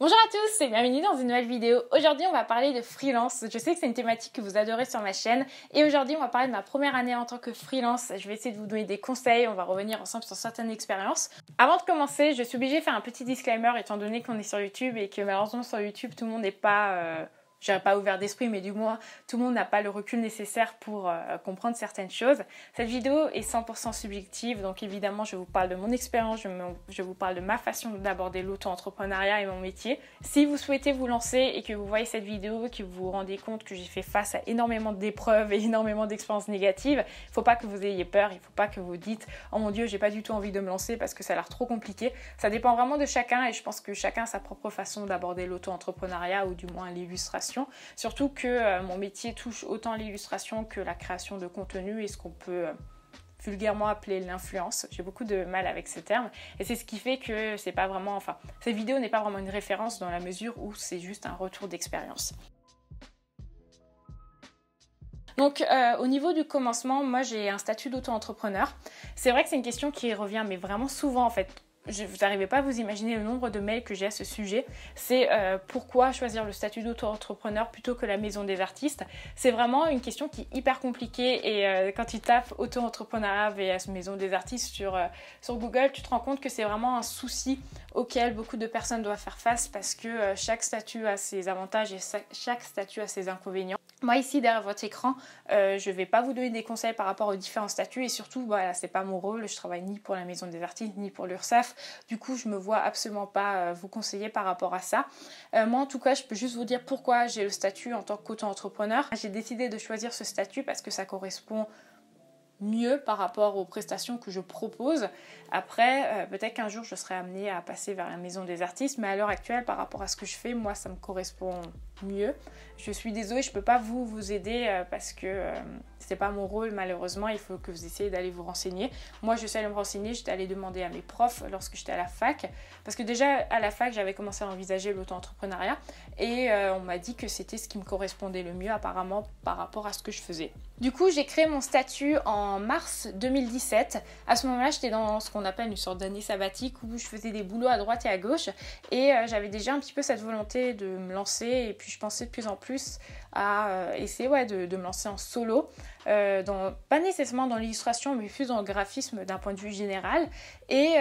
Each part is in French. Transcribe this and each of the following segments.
Bonjour à tous et bienvenue dans une nouvelle vidéo. Aujourd'hui on va parler de freelance. Je sais que c'est une thématique que vous adorez sur ma chaîne et aujourd'hui on va parler de ma première année en tant que freelance. Je vais essayer de vous donner des conseils, on va revenir ensemble sur certaines expériences. Avant de commencer, je suis obligée de faire un petit disclaimer étant donné qu'on est sur YouTube et que malheureusement sur YouTube tout le monde n'est pas... je dirais pas ouvert d'esprit, mais du moins, tout le monde n'a pas le recul nécessaire pour comprendre certaines choses. Cette vidéo est 100% subjective, donc évidemment, je vous parle de mon expérience, je vous parle de ma façon d'aborder l'auto-entrepreneuriat et mon métier. Si vous souhaitez vous lancer et que vous voyez cette vidéo, que vous vous rendez compte que j'ai fait face à énormément d'épreuves et énormément d'expériences négatives, il ne faut pas que vous ayez peur, il ne faut pas que vous dites « Oh mon Dieu, j'ai pas du tout envie de me lancer parce que ça a l'air trop compliqué ». Ça dépend vraiment de chacun et je pense que chacun a sa propre façon d'aborder l'auto-entrepreneuriat ou du moins l'illustration. Surtout que mon métier touche autant l'illustration que la création de contenu et ce qu'on peut vulgairement appeler l'influence. J'ai beaucoup de mal avec ce terme et c'est ce qui fait que c'est pas vraiment, cette vidéo n'est pas vraiment une référence dans la mesure où c'est juste un retour d'expérience. Donc au niveau du commencement, moi j'ai un statut d'auto-entrepreneur. C'est vrai que c'est une question qui revient mais vraiment souvent en fait. Vous n'arrivez pas à vous imaginer le nombre de mails que j'ai à ce sujet. C'est pourquoi choisir le statut d'auto-entrepreneur plutôt que la maison des artistes. C'est vraiment une question qui est hyper compliquée et quand tu tapes auto-entrepreneuriat vs maison des artistes sur Google, tu te rends compte que c'est vraiment un souci auquel beaucoup de personnes doivent faire face parce que chaque statut a ses avantages et chaque statut a ses inconvénients. Moi ici derrière votre écran, je ne vais pas vous donner des conseils par rapport aux différents statuts et surtout voilà, c'est pas mon rôle, je travaille ni pour la maison des artistes ni pour l'URSSAF, du coup je me vois absolument pas vous conseiller par rapport à ça. Moi en tout cas je peux juste vous dire pourquoi j'ai le statut en tant qu'auto-entrepreneur. J'ai décidé de choisir ce statut parce que ça correspond mieux par rapport aux prestations que je propose. Après, peut-être qu'un jour je serai amenée à passer vers la maison des artistes, mais à l'heure actuelle, par rapport à ce que je fais, moi ça me correspond mieux. Je suis désolée, je peux pas vous aider parce que c'est pas mon rôle malheureusement, il faut que vous essayiez d'aller vous renseigner. Moi je suis allée me renseigner, j'étais allée demander à mes profs lorsque j'étais à la fac, parce que déjà à la fac j'avais commencé à envisager l'auto-entrepreneuriat et on m'a dit que c'était ce qui me correspondait le mieux apparemment par rapport à ce que je faisais. Du coup j'ai créé mon statut en mars 2017. À ce moment-là j'étais dans ce qu'on appelle une sorte d'année sabbatique où je faisais des boulots à droite et à gauche et j'avais déjà un petit peu cette volonté de me lancer et puis je pensais de plus en plus à essayer de me lancer en solo, pas nécessairement dans l'illustration mais plus dans le graphisme d'un point de vue général. Et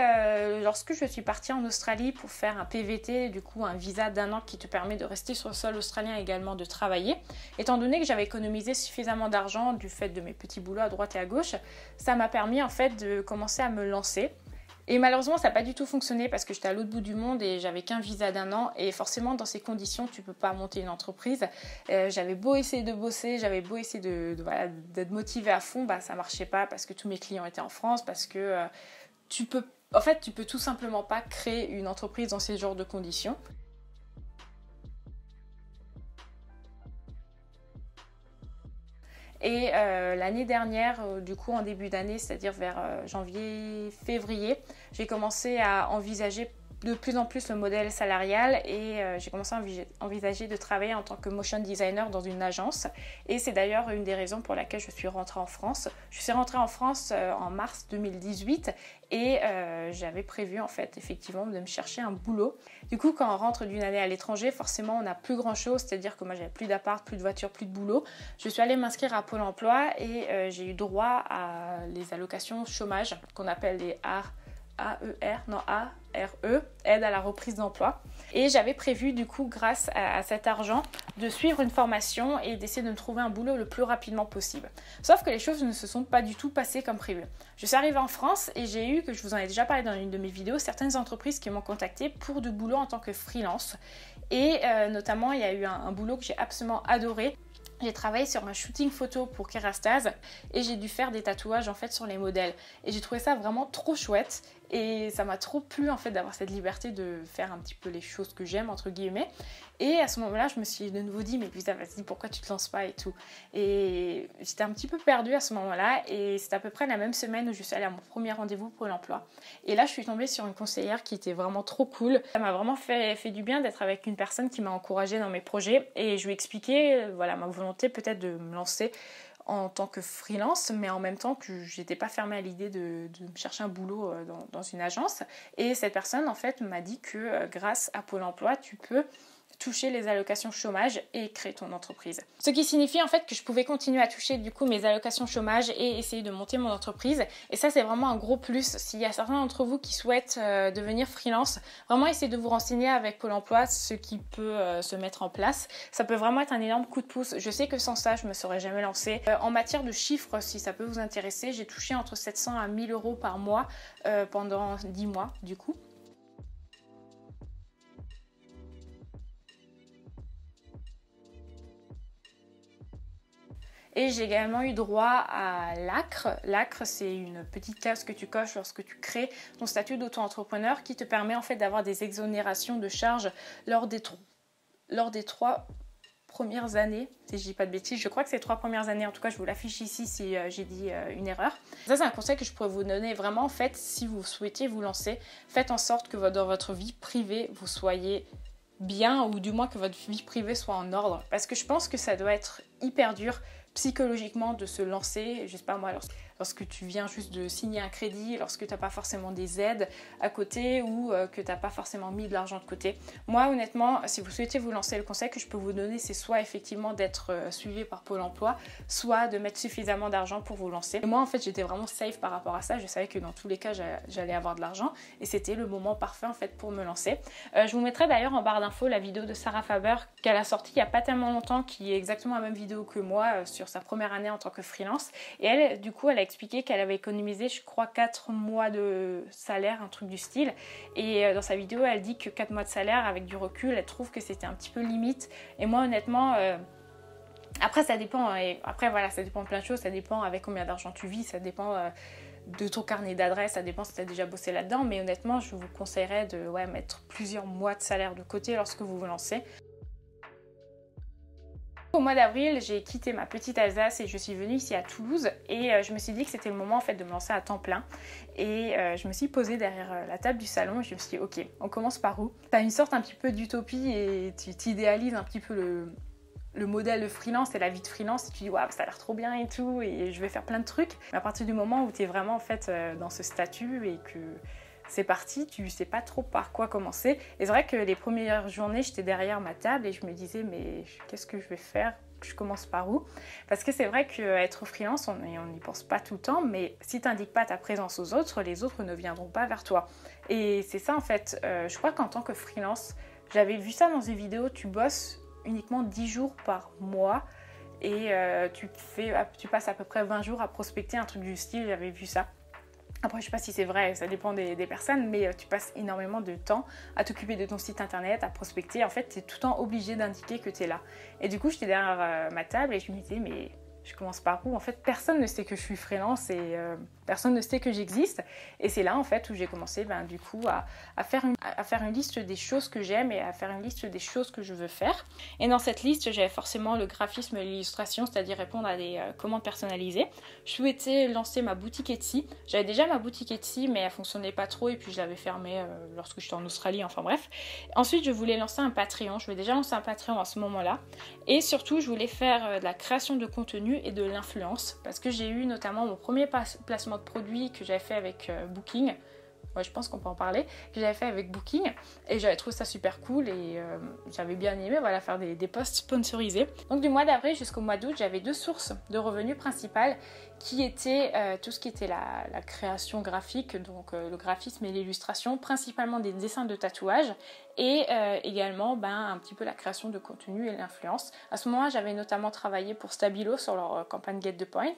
lorsque je suis partie en Australie pour faire un PVT, du coup un visa d'1 an qui te permet de rester sur le sol australien et également de travailler, étant donné que j'avais économisé suffisamment d'argent du fait de mes petits boulots à droite et à gauche, ça m'a permis en fait de commencer à me lancer. Et malheureusement, ça n'a pas du tout fonctionné parce que j'étais à l'autre bout du monde et j'avais qu'un visa d'1 an. Et forcément, dans ces conditions, tu ne peux pas monter une entreprise. J'avais beau essayer de bosser, j'avais beau essayer d'être motivée à fond, ça ne marchait pas parce que tous mes clients étaient en France, parce que tu peux tout simplement pas créer une entreprise dans ces genres de conditions. Et l'année dernière, du coup en début d'année, c'est-à-dire vers janvier-février, j'ai commencé à envisager de plus en plus le modèle salarial et j'ai commencé à envisager de travailler en tant que motion designer dans une agence. Et c'est d'ailleurs une des raisons pour laquelle je suis rentrée en France. Je suis rentrée en France en mars 2018 et j'avais prévu en fait effectivement de me chercher un boulot. Du coup quand on rentre d'une année à l'étranger, forcément on n'a plus grand chose, c'est-à-dire que moi j'avais plus d'appart, plus de voiture, plus de boulot. Je suis allée m'inscrire à Pôle emploi et j'ai eu droit à les allocations chômage qu'on appelle les ARE, aide à la reprise d'emploi. Et j'avais prévu du coup grâce à cet argent de suivre une formation et d'essayer de me trouver un boulot le plus rapidement possible. Sauf que les choses ne se sont pas du tout passées comme prévu. Je suis arrivée en France et j'ai eu, que je vous en ai déjà parlé dans une de mes vidéos, certaines entreprises qui m'ont contactée pour du boulot en tant que freelance. Et notamment il y a eu un boulot que j'ai absolument adoré. J'ai travaillé sur un shooting photo pour Kerastase et j'ai dû faire des tatouages en fait sur les modèles. Et j'ai trouvé ça vraiment trop chouette et ça m'a trop plu en fait d'avoir cette liberté de faire un petit peu les choses que j'aime entre guillemets. Et à ce moment-là, je me suis de nouveau dit mais putain vas-y pourquoi tu te lances pas et tout. Et j'étais un petit peu perdue à ce moment-là et c'est à peu près la même semaine où je suis allée à mon premier rendez-vous pour l'emploi. Et là je suis tombée sur une conseillère qui était vraiment trop cool. Ça m'a vraiment fait du bien d'être avec une personne qui m'a encouragée dans mes projets et je lui ai expliqué voilà ma volonté peut-être de me lancer en tant que freelance, mais en même temps que j'étais pas fermée à l'idée de me chercher un boulot dans une agence. Et cette personne en fait m'a dit que grâce à Pôle emploi, tu peux toucher les allocations chômage et créer ton entreprise. Ce qui signifie en fait que je pouvais continuer à toucher du coup mes allocations chômage et essayer de monter mon entreprise. Et ça c'est vraiment un gros plus. S'il y a certains d'entre vous qui souhaitent devenir freelance, vraiment essayez de vous renseigner avec Pôle emploi ce qui peut se mettre en place. Ça peut vraiment être un énorme coup de pouce. Je sais que sans ça je me serais jamais lancée. En matière de chiffres, si ça peut vous intéresser, j'ai touché entre 700 à 1000 euros par mois pendant 10 mois du coup. Et j'ai également eu droit à l'ACRE. L'ACRE, c'est une petite case que tu coches lorsque tu crées ton statut d'auto-entrepreneur qui te permet en fait d'avoir des exonérations de charges lors des 3 premières années, si je dis pas de bêtises. Je crois que c'est les 3 premières années. En tout cas, je vous l'affiche ici si j'ai dit une erreur. Ça, c'est un conseil que je pourrais vous donner. Vraiment, en fait, si vous souhaitez vous lancer, faites en sorte que dans votre vie privée, vous soyez bien, ou du moins que votre vie privée soit en ordre. Parce que je pense que ça doit être hyper dur psychologiquement de se lancer, je sais pas moi, lorsque tu viens juste de signer un crédit, lorsque tu n'as pas forcément des aides à côté ou que tu n'as pas forcément mis de l'argent de côté. Moi honnêtement, si vous souhaitez vous lancer, le conseil que je peux vous donner, c'est soit effectivement d'être suivi par Pôle emploi, soit de mettre suffisamment d'argent pour vous lancer. Et moi en fait j'étais vraiment safe par rapport à ça, je savais que dans tous les cas j'allais avoir de l'argent et c'était le moment parfait en fait pour me lancer. Je vous mettrai d'ailleurs en barre d'infos la vidéo de Sarah Faber qu'elle a sortie il n'y a pas tellement longtemps, qui est exactement la même vidéo que moi sur sa première année en tant que freelance. Et elle, du coup, elle a expliqué qu'elle avait économisé, je crois, 4 mois de salaire, un truc du style. Et dans sa vidéo, elle dit que 4 mois de salaire, avec du recul, elle trouve que c'était un petit peu limite. Et moi, honnêtement, après, ça dépend. Et après, voilà, ça dépend de plein de choses. Ça dépend avec combien d'argent tu vis. Ça dépend de ton carnet d'adresse. Ça dépend si tu as déjà bossé là-dedans. Mais honnêtement, je vous conseillerais de mettre plusieurs mois de salaire de côté lorsque vous vous lancez. Au mois d'avril, j'ai quitté ma petite Alsace et je suis venue ici à Toulouse et je me suis dit que c'était le moment en fait de me lancer à temps plein et je me suis posée derrière la table du salon et je me suis dit ok, on commence par où? T'as une sorte un petit peu d'utopie et tu t'idéalises un petit peu le modèle de freelance et la vie de freelance et tu dis waouh ça a l'air trop bien et tout et je vais faire plein de trucs. Mais à partir du moment où tu es vraiment en fait dans ce statut et que c'est parti, tu sais pas trop par quoi commencer. Et c'est vrai que les premières journées, j'étais derrière ma table et je me disais mais qu'est-ce que je vais faire? Je commence par où? Parce que c'est vrai qu'être freelance, on n'y pense pas tout le temps, mais si tu n'indiques pas ta présence aux autres, les autres ne viendront pas vers toi. Et c'est ça en fait, je crois qu'en tant que freelance, j'avais vu ça dans une vidéo, tu bosses uniquement 10 jours par mois et tu passes à peu près 20 jours à prospecter, un truc du style, j'avais vu ça. Après, je sais pas si c'est vrai, ça dépend des personnes, mais tu passes énormément de temps à t'occuper de ton site internet, à prospecter. En fait, tu es tout le temps obligé d'indiquer que tu es là. Et du coup, j'étais derrière ma table et je me disais, mais je commence par où? En fait, personne ne sait que je suis freelance et personne ne sait que j'existe. Et c'est là, en fait, où j'ai commencé, du coup, à faire une liste des choses que j'aime et à faire une liste des choses que je veux faire. Et dans cette liste, j'avais forcément le graphisme et l'illustration, c'est-à-dire répondre à des commandes personnalisées. Je souhaitais lancer ma boutique Etsy. J'avais déjà ma boutique Etsy, mais elle fonctionnait pas trop et puis je l'avais fermée lorsque j'étais en Australie, enfin bref. Ensuite, je voulais lancer un Patreon. Je voulais déjà lancer un Patreon à ce moment-là. Et surtout, je voulais faire de la création de contenu et de l'influence parce que j'ai eu notamment mon premier placement de produit que j'avais fait avec Booking. Ouais, je pense qu'on peut en parler, que j'avais fait avec Booking et j'avais trouvé ça super cool et j'avais bien aimé faire des posts sponsorisés. Donc du mois d'avril jusqu'au mois d'août, j'avais 2 sources de revenus principales qui étaient tout ce qui était la création graphique, donc le graphisme et l'illustration, principalement des dessins de tatouage et également un petit peu la création de contenu et l'influence. À ce moment-là, j'avais notamment travaillé pour Stabilo sur leur campagne Get the Point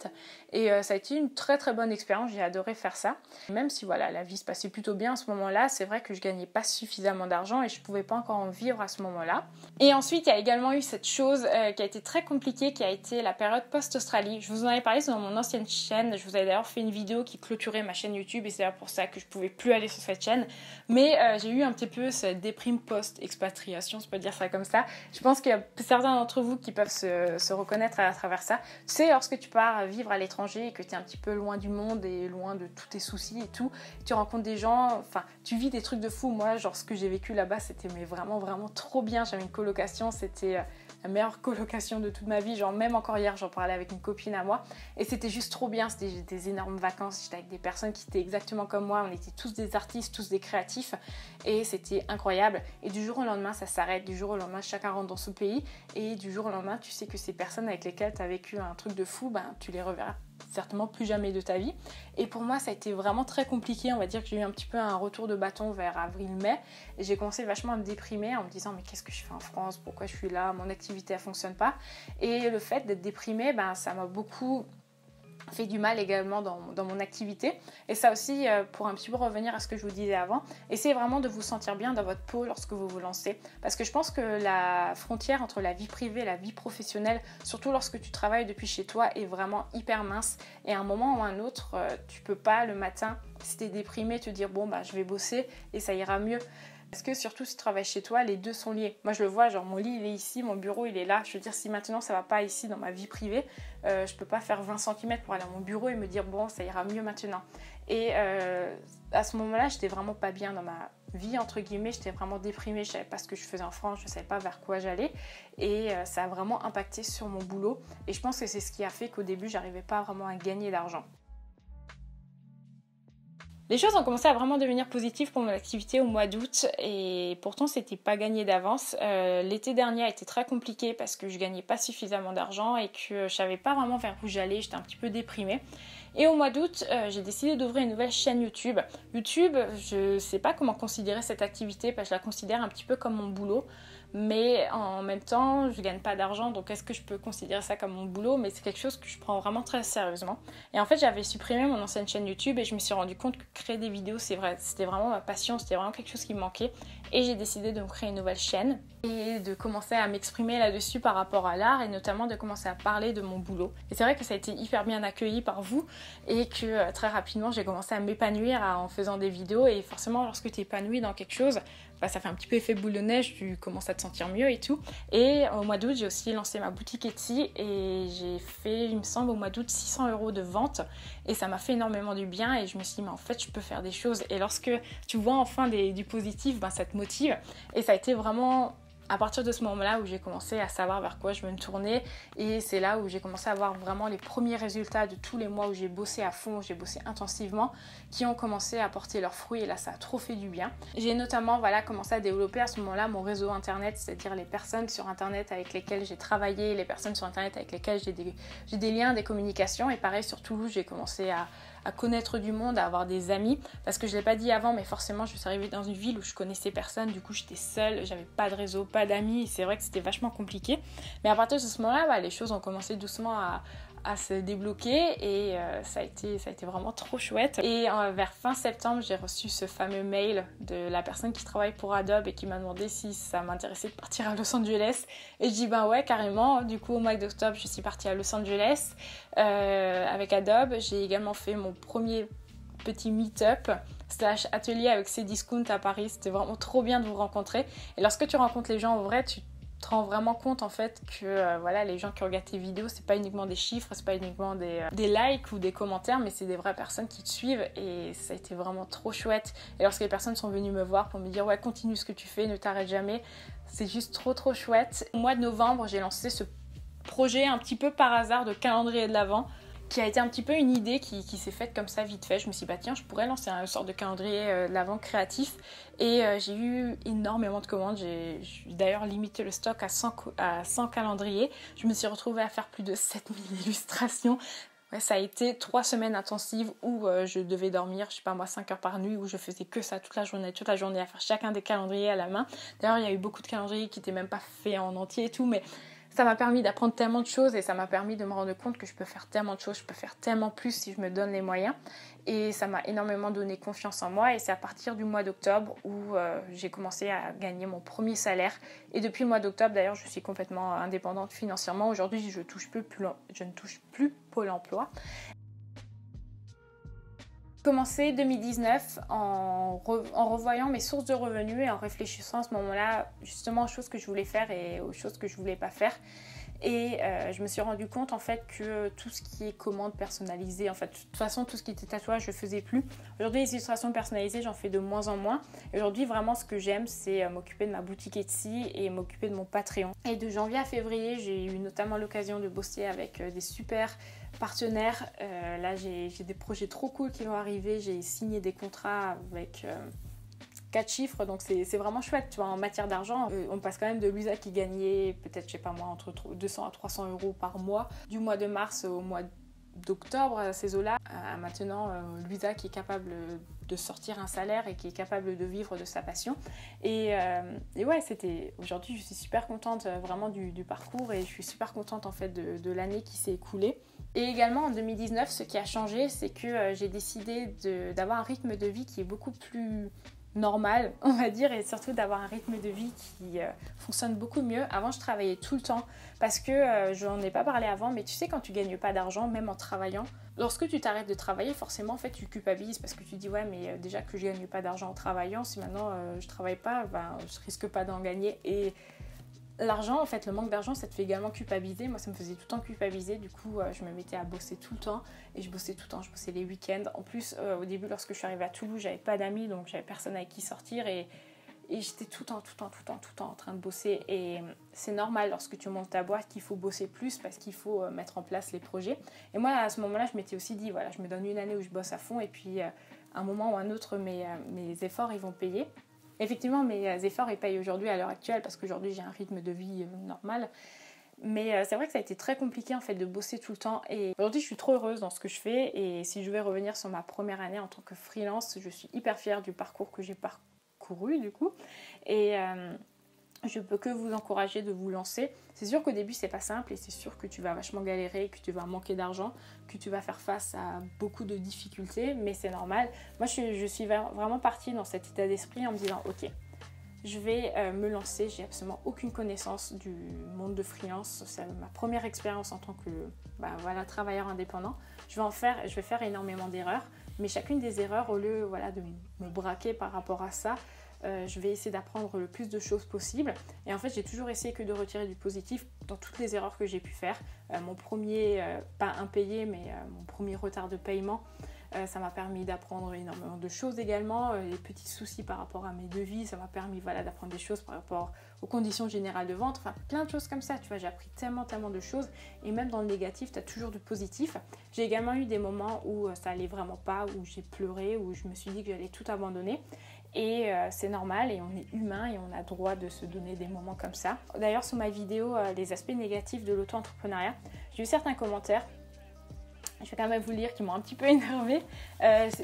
et ça a été une très très bonne expérience, j'ai adoré faire ça. Même si la vie se passait plutôt bien à ce moment-là, c'est vrai que je gagnais pas suffisamment d'argent et je pouvais pas encore en vivre à ce moment-là. Et ensuite, il y a également eu cette chose qui a été très compliquée, qui a été la période post-Australie. Je vous en avais parlé dans mon ancienne chaîne, je vous avais d'ailleurs fait une vidéo qui clôturait ma chaîne YouTube et c'est d'ailleurs pour ça que je pouvais plus aller sur cette chaîne. Mais j'ai eu un petit peu cette déprime post-expatriation, je peux dire ça comme ça. Je pense qu'il y a certains d'entre vous qui peuvent se reconnaître à travers ça. Tu sais, lorsque tu pars vivre à l'étranger et que tu es un petit peu loin du monde et loin de tous tes soucis et tout, tu rencontres des gens, enfin, tu vis des trucs de fou. Moi, genre, ce que j'ai vécu là-bas, c'était vraiment, vraiment trop bien. J'avais une colocation, c'était la meilleure colocation de toute ma vie. Genre même encore hier, j'en parlais avec une copine à moi et c'était juste trop bien. C'était des énormes vacances. J'étais avec des personnes qui étaient exactement comme moi. On était tous des artistes, tous des créatifs et c'était incroyable. Et du jour au lendemain, ça s'arrête. Du jour au lendemain, chacun rentre dans son pays et du jour au lendemain, tu sais que ces personnes avec lesquelles tu as vécu un truc de fou, ben, tu les reverras certainement plus jamais de ta vie. Et pour moi, ça a été vraiment très compliqué. On va dire que j'ai eu un petit peu un retour de bâton vers avril-mai et j'ai commencé vachement à me déprimer en me disant mais qu'est-ce que je fais en France, pourquoi je suis là, mon activité elle fonctionne pas. Et le fait d'être déprimée, ben, ça m'a beaucoup fait du mal également dans mon activité. Et ça aussi, pour un petit peu revenir à ce que je vous disais avant, essayez vraiment de vous sentir bien dans votre peau lorsque vous vous lancez. Parce que je pense que la frontière entre la vie privée et la vie professionnelle, surtout lorsque tu travailles depuis chez toi, est vraiment hyper mince. Et à un moment ou à un autre, tu peux pas le matin, si tu es déprimé, te dire bon bah je vais bosser et ça ira mieux. Parce que surtout si tu travailles chez toi, les deux sont liés. Moi je le vois, genre mon lit il est ici, mon bureau il est là. Je veux dire si maintenant ça va pas ici dans ma vie privée, je peux pas faire 20 cm pour aller à mon bureau et me dire bon ça ira mieux maintenant. Et à ce moment-là j'étais vraiment pas bien dans ma vie entre guillemets, j'étais vraiment déprimée, je savais pas ce que je faisais en France, je savais pas vers quoi j'allais et ça a vraiment impacté sur mon boulot. Et je pense que c'est ce qui a fait qu'au début j'arrivais pas vraiment à gagner d'argent. Les choses ont commencé à vraiment devenir positives pour mon activité au mois d'août et pourtant c'était pas gagné d'avance. L'été dernier a été très compliqué parce que je gagnais pas suffisamment d'argent et que je savais pas vraiment vers où j'allais, j'étais un petit peu déprimée. Et au mois d'août, j'ai décidé d'ouvrir une nouvelle chaîne YouTube. YouTube, je sais pas comment considérer cette activité parce que je la considère un petit peu comme mon boulot. Mais en même temps, je gagne pas d'argent, donc est-ce que je peux considérer ça comme mon boulot? Mais c'est quelque chose que je prends vraiment très sérieusement. Et en fait, j'avais supprimé mon ancienne chaîne YouTube et je me suis rendu compte que créer des vidéos, c'est vrai, c'était vraiment ma passion, c'était vraiment quelque chose qui me manquait. Et j'ai décidé de me créer une nouvelle chaîne et de commencer à m'exprimer là-dessus par rapport à l'art et notamment de commencer à parler de mon boulot. Et c'est vrai que ça a été hyper bien accueilli par vous et que très rapidement, j'ai commencé à m'épanouir en faisant des vidéos. Et forcément, lorsque tu es épanoui dans quelque chose, bah, ça fait un petit peu effet boule de neige, tu commences à te sentir mieux et tout. Et au mois d'août, j'ai aussi lancé ma boutique Etsy et j'ai fait, il me semble, au mois d'août 600 € de vente et ça m'a fait énormément du bien et je me suis dit mais en fait je peux faire des choses et lorsque tu vois enfin du positif, ben, ça te motive et ça a été vraiment à partir de ce moment-là où j'ai commencé à savoir vers quoi je veux me tourner et c'est là où j'ai commencé à voir vraiment les premiers résultats de tous les mois où j'ai bossé à fond, où j'ai bossé intensivement, qui ont commencé à porter leurs fruits et là ça a trop fait du bien. J'ai notamment commencé à développer à ce moment-là mon réseau internet, c'est-à-dire les personnes sur internet avec lesquelles j'ai travaillé, les personnes sur internet avec lesquelles j'ai des liens, des communications et pareil sur Toulouse j'ai commencé à connaître du monde, à avoir des amis parce que je ne l'ai pas dit avant mais forcément je suis arrivée dans une ville où je connaissais personne, du coup j'étais seule, j'avais pas de réseau, pas d'amis et c'est vrai que c'était vachement compliqué mais à partir de ce moment-là les choses ont commencé doucement à se débloquer et ça a été vraiment trop chouette et vers fin septembre j'ai reçu ce fameux mail de la personne qui travaille pour Adobe et qui m'a demandé si ça m'intéressait de partir à Los Angeles et je dis ben ouais carrément. Du coup au mois d'octobre je suis partie à Los Angeles avec Adobe. J'ai également fait mon premier petit meet-up / atelier avec Cdiscount à Paris. C'était vraiment trop bien de vous rencontrer et lorsque tu rencontres les gens en vrai tu te rends vraiment compte en fait que voilà, les gens qui regardent tes vidéos c'est pas uniquement des chiffres, c'est pas uniquement des likes ou des commentaires mais c'est des vraies personnes qui te suivent et ça a été vraiment trop chouette et lorsque les personnes sont venues me voir pour me dire ouais continue ce que tu fais, ne t'arrête jamais, c'est juste trop chouette. Au mois de novembre j'ai lancé ce projet un petit peu par hasard de calendrier de l'Avent qui a été un petit peu une idée qui s'est faite comme ça vite fait. Je me suis dit bah tiens je pourrais lancer une sorte de calendrier de l'Avent créatif et j'ai eu énormément de commandes. J'ai d'ailleurs limité le stock à 100 calendriers. Je me suis retrouvée à faire plus de 7000 illustrations. Ouais, ça a été 3 semaines intensives où je devais dormir, je sais pas moi, 5 heures par nuit, où je faisais que ça toute la journée à faire chacun des calendriers à la main. D'ailleurs il y a eu beaucoup de calendriers qui n'étaient même pas faits en entier et tout mais ça m'a permis d'apprendre tellement de choses et ça m'a permis de me rendre compte que je peux faire tellement de choses, je peux faire tellement plus si je me donne les moyens. Et ça m'a énormément donné confiance en moi et c'est à partir du mois d'octobre où j'ai commencé à gagner mon premier salaire. Et depuis le mois d'octobre d'ailleurs je suis complètement indépendante financièrement. Aujourd'hui je ne touche plus Pôle emploi. J'ai commencé 2019 en revoyant mes sources de revenus et en réfléchissant à ce moment-là justement aux choses que je voulais faire et aux choses que je voulais pas faire. Et je me suis rendu compte en fait que tout ce qui est commande personnalisée, en fait de toute façon tout ce qui était tatouage je faisais plus. Aujourd'hui les illustrations personnalisées j'en fais de moins en moins. Et aujourd'hui vraiment ce que j'aime c'est m'occuper de ma boutique Etsy et m'occuper de mon Patreon. Et de janvier à février j'ai eu notamment l'occasion de bosser avec des super partenaires. Là j'ai des projets trop cool qui vont arriver, j'ai signé des contrats avec 4 chiffres, donc c'est vraiment chouette, tu vois, en matière d'argent. On passe quand même de Luisa qui gagnait peut-être, je sais pas moi, entre 200 à 300 euros par mois, du mois de mars au mois d'octobre, à ces eaux-là, à maintenant Luisa qui est capable de sortir un salaire et qui est capable de vivre de sa passion. Et ouais, aujourd'hui je suis super contente vraiment du parcours et je suis super contente en fait de l'année qui s'est écoulée. Et également en 2019, ce qui a changé, c'est que j'ai décidé d'avoir un rythme de vie qui est beaucoup plus normal, on va dire, et surtout d'avoir un rythme de vie qui fonctionne beaucoup mieux. Avant, je travaillais tout le temps parce que je n'en ai pas parlé avant, mais tu sais, quand tu gagnes pas d'argent, même en travaillant, lorsque tu t'arrêtes de travailler, forcément, en fait, tu culpabilises parce que tu dis ouais, mais déjà que je gagne pas d'argent en travaillant, si maintenant je travaille pas, ben, je risque pas d'en gagner. Et l'argent, en fait, le manque d'argent, ça te fait également culpabiliser. Moi, ça me faisait tout le temps culpabiliser. Du coup, je me mettais à bosser tout le temps. Et je bossais tout le temps. Je bossais les week-ends. En plus, au début, lorsque je suis arrivée à Toulouse, j'avais pas d'amis. Donc, j'avais personne avec qui sortir. Et j'étais tout le temps en train de bosser. Et c'est normal, lorsque tu montes ta boîte, qu'il faut bosser plus parce qu'il faut mettre en place les projets. Et moi, à ce moment-là, je m'étais aussi dit, voilà, je me donne une année où je bosse à fond. Et puis, à un moment ou un autre, mes efforts, ils vont payer. Effectivement, mes efforts ils payent aujourd'hui à l'heure actuelle parce qu'aujourd'hui j'ai un rythme de vie normal. Mais c'est vrai que ça a été très compliqué en fait de bosser tout le temps. Et aujourd'hui je suis trop heureuse dans ce que je fais. Et si je vais revenir sur ma première année en tant que freelance, je suis hyper fière du parcours que j'ai parcouru du coup. Et je peux que vous encourager de vous lancer. C'est sûr qu'au début c'est pas simple et c'est sûr que tu vas vachement galérer, que tu vas manquer d'argent, que tu vas faire face à beaucoup de difficultés, mais c'est normal. Moi je suis vraiment partie dans cet état d'esprit en me disant ok, je vais me lancer, j'ai absolument aucune connaissance du monde de freelance, c'est ma première expérience en tant que travailleur indépendant. Je vais faire énormément d'erreurs, mais chacune des erreurs, au lieu de me braquer par rapport à ça, je vais essayer d'apprendre le plus de choses possible. Et en fait, j'ai toujours essayé que de retirer du positif dans toutes les erreurs que j'ai pu faire. Mon premier, pas impayé, mais mon premier retard de paiement, ça m'a permis d'apprendre énormément de choses également. Les petits soucis par rapport à mes devis, ça m'a permis d'apprendre des choses par rapport aux conditions générales de vente. Enfin, plein de choses comme ça, tu vois, j'ai appris tellement de choses. Et même dans le négatif, tu as toujours du positif. J'ai également eu des moments où ça allait vraiment pas, où j'ai pleuré, où je me suis dit que j'allais tout abandonner. Et c'est normal et on est humain et on a droit de se donner des moments comme ça. D'ailleurs sur ma vidéo les aspects négatifs de l'auto-entrepreneuriat, j'ai eu certains commentaires, je vais quand même vous lire, qui m'ont un petit peu énervée.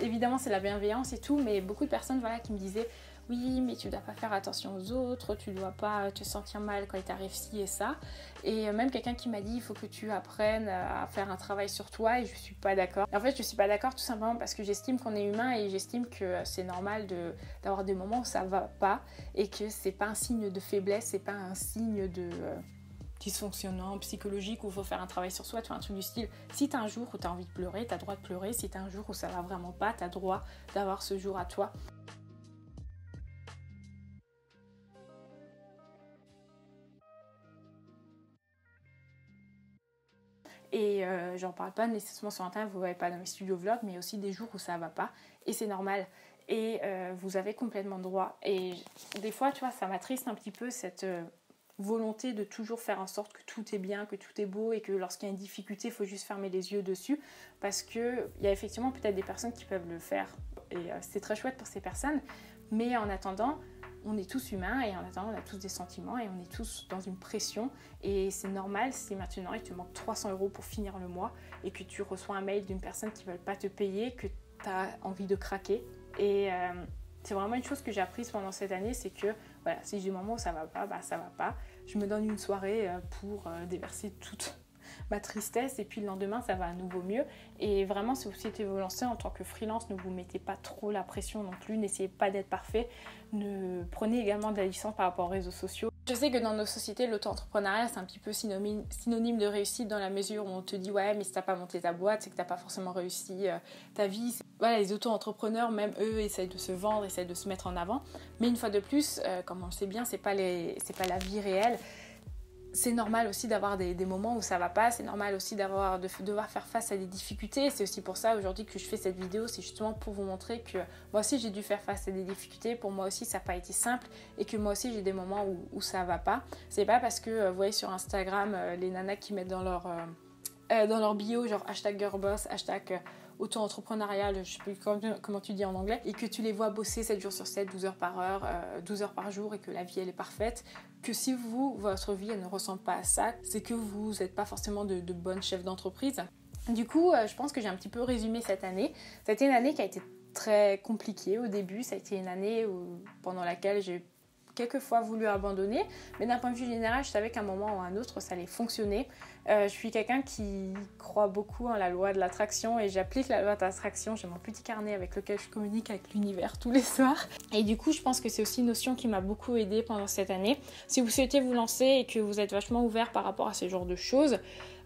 Évidemment c'est la bienveillance et tout, mais beaucoup de personnes qui me disaient oui mais tu dois pas faire attention aux autres, tu dois pas te sentir mal quand il t'arrive ci et ça. Et même quelqu'un qui m'a dit il faut que tu apprennes à faire un travail sur toi, et je suis pas d'accord. Et en fait je suis pas d'accord tout simplement parce que j'estime qu'on est humain et j'estime que c'est normal d'avoir des moments où ça va pas et que c'est pas un signe de faiblesse, c'est pas un signe de dysfonctionnement psychologique où il faut faire un travail sur soi, tu vois, un truc du style si t'as un jour où t'as envie de pleurer, t'as le droit de pleurer, si t'as un jour où ça va vraiment pas, t'as le droit d'avoir ce jour à toi. Et j'en parle pas nécessairement sur internet, vous ne voyez pas dans mes studios vlogs, mais il y a aussi des jours où ça va pas et c'est normal. Et vous avez complètement droit. Et des fois, tu vois, ça m'attriste un petit peu cette volonté de toujours faire en sorte que tout est bien, que tout est beau et que lorsqu'il y a une difficulté, il faut juste fermer les yeux dessus. Parce qu'il y a effectivement peut-être des personnes qui peuvent le faire et c'est très chouette pour ces personnes. Mais en attendant, on est tous humains et en attendant, on a tous des sentiments et on est tous dans une pression. Et c'est normal si maintenant il te manque 300 € pour finir le mois et que tu reçois un mail d'une personne qui ne veut pas te payer, que tu as envie de craquer. Et c'est vraiment une chose que j'ai apprise pendant cette année, c'est que voilà, si j'ai des moments où ça va pas, ça va pas. Je me donne une soirée pour déverser toute ma tristesse et puis le lendemain ça va à nouveau mieux. Et vraiment si vous souhaitez vous lancer en tant que freelance, ne vous mettez pas trop la pression non plus, n'essayez pas d'être parfait, prenez également de la distance par rapport aux réseaux sociaux. Je sais que dans nos sociétés l'auto-entrepreneuriat c'est un petit peu synonyme de réussite dans la mesure où on te dit ouais mais si t'as pas monté ta boîte c'est que t'as pas forcément réussi ta vie. Voilà, les auto-entrepreneurs même eux essayent de se vendre, essayent de se mettre en avant, mais une fois de plus comme on le sait bien c'est pas la vie réelle. c'est normal aussi d'avoir des moments où ça va pas, c'est normal aussi de devoir faire face à des difficultés. C'est aussi pour ça aujourd'hui que je fais cette vidéo, c'est justement pour vous montrer que moi aussi j'ai dû faire face à des difficultés, pour moi aussi ça n'a pas été simple et que moi aussi j'ai des moments où ça va pas. C'est pas parce que vous voyez sur Instagram les nanas qui mettent dans leur bio genre hashtag girlboss, hashtag auto-entrepreneurial, je sais plus comment tu dis en anglais, et que tu les vois bosser 7 jours sur 7, 12 heures par heure, 12 heures par jour, et que la vie elle est parfaite, que si votre vie elle ne ressemble pas à ça, c'est que vous n'êtes pas forcément de bonnes chefs d'entreprise. Du coup, je pense que j'ai un petit peu résumé cette année. Ça a été une année qui a été très compliquée au début, ça a été une année pendant laquelle j'ai quelquefois voulu abandonner, mais d'un point de vue général, je savais qu'à un moment ou à un autre, ça allait fonctionner. Je suis quelqu'un qui croit beaucoup en la loi de l'attraction et j'applique la loi de l'attraction. J'ai mon petit carnet avec lequel je communique avec l'univers tous les soirs. Et du coup, je pense que c'est aussi une notion qui m'a beaucoup aidée pendant cette année. Si vous souhaitez vous lancer et que vous êtes vachement ouvert par rapport à ce genre de choses,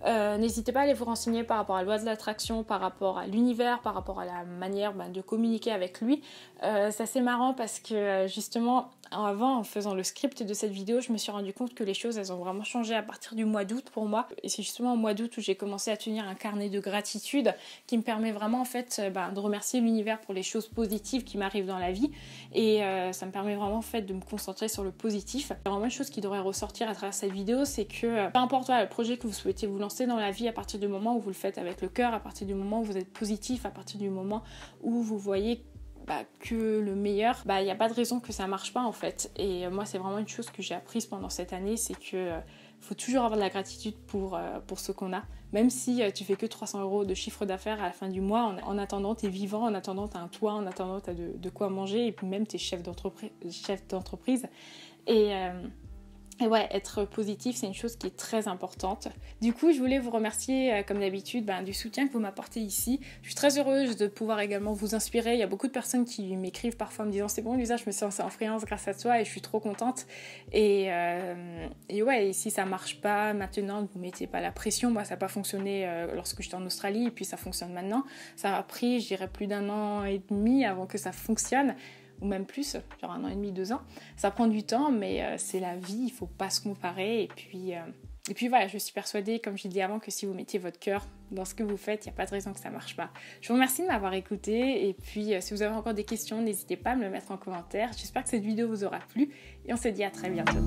n'hésitez pas à aller vous renseigner par rapport à la loi de l'attraction, par rapport à l'univers, par rapport à la manière de communiquer avec lui. C'est assez marrant parce que justement, avant, en faisant le script de cette vidéo, je me suis rendu compte que les choses, elles ont vraiment changé à partir du mois d'août pour moi. Et c'est justement au mois d'août où j'ai commencé à tenir un carnet de gratitude qui me permet vraiment en fait de remercier l'univers pour les choses positives qui m'arrivent dans la vie. Et ça me permet vraiment en fait de me concentrer sur le positif. Vraiment une chose qui devrait ressortir à travers cette vidéo, c'est que peu importe le projet que vous souhaitez vous lancer dans la vie, à partir du moment où vous le faites avec le cœur, à partir du moment où vous êtes positif, à partir du moment où vous voyez que le meilleur, il n'y a pas de raison que ça marche pas en fait. Et moi c'est vraiment une chose que j'ai apprise pendant cette année, c'est que faut toujours avoir de la gratitude pour ce qu'on a. Même si tu fais que 300 € de chiffre d'affaires à la fin du mois, en attendant t'es vivant, en attendant t'as un toit, en attendant t'as de quoi manger, et puis même t'es chef d'entreprise. Et ouais, être positif, c'est une chose qui est très importante. Du coup, je voulais vous remercier, comme d'habitude, du soutien que vous m'apportez ici. Je suis très heureuse de pouvoir également vous inspirer. Il y a beaucoup de personnes qui m'écrivent parfois en me disant « C'est bon, Lisa, je me suis lancée en freelance grâce à toi et je suis trop contente. » Et ouais, et si ça marche pas maintenant, ne vous mettez pas la pression. Moi, ça n'a pas fonctionné lorsque j'étais en Australie et puis ça fonctionne maintenant. Ça m'a pris, je dirais, plus d'1 an et demi avant que ça fonctionne. Ou même plus, genre 1 an et demi, 2 ans. Ça prend du temps, mais c'est la vie, il faut pas se comparer. Et puis voilà, je suis persuadée, comme je l'ai dit avant, que si vous mettiez votre cœur dans ce que vous faites, il n'y a pas de raison que ça marche pas. Je vous remercie de m'avoir écouté. Et puis, si vous avez encore des questions, n'hésitez pas à me le mettre en commentaire. J'espère que cette vidéo vous aura plu. Et on se dit à très bientôt.